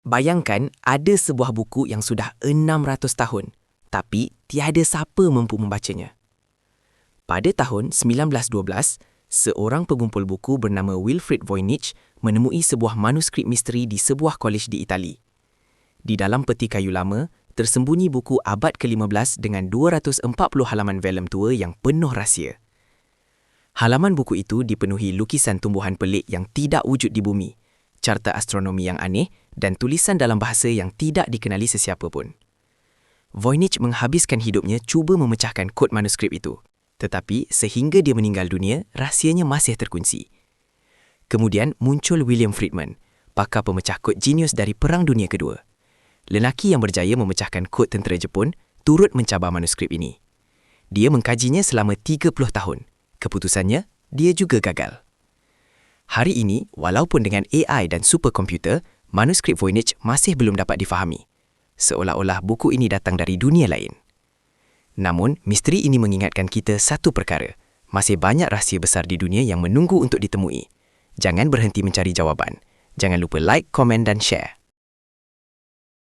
Bayangkan ada sebuah buku yang sudah 600 tahun, tapi tiada siapa mampu membacanya. Pada tahun 1912, seorang pengumpul buku bernama Wilfrid Voynich menemui sebuah manuskrip misteri di sebuah kolej di Itali. Di dalam peti kayu lama, tersembunyi buku abad ke-15 dengan 240 halaman velum tua yang penuh rahsia. Halaman buku itu dipenuhi lukisan tumbuhan pelik yang tidak wujud di bumi, carta astronomi yang aneh dan tulisan dalam bahasa yang tidak dikenali sesiapa pun. Voynich menghabiskan hidupnya cuba memecahkan kod manuskrip itu. Tetapi sehingga dia meninggal dunia, rahsianya masih terkunci. Kemudian muncul William Friedman, pakar pemecah kod jenius dari Perang Dunia Kedua. Lelaki yang berjaya memecahkan kod tentera Jepun turut mencabar manuskrip ini. Dia mengkajinya selama 30 tahun. Keputusannya, dia juga gagal. Hari ini, walaupun dengan AI dan superkomputer, manuskrip Voynich masih belum dapat difahami. Seolah-olah buku ini datang dari dunia lain. Namun, misteri ini mengingatkan kita satu perkara. Masih banyak rahsia besar di dunia yang menunggu untuk ditemui. Jangan berhenti mencari jawapan. Jangan lupa like, komen dan share.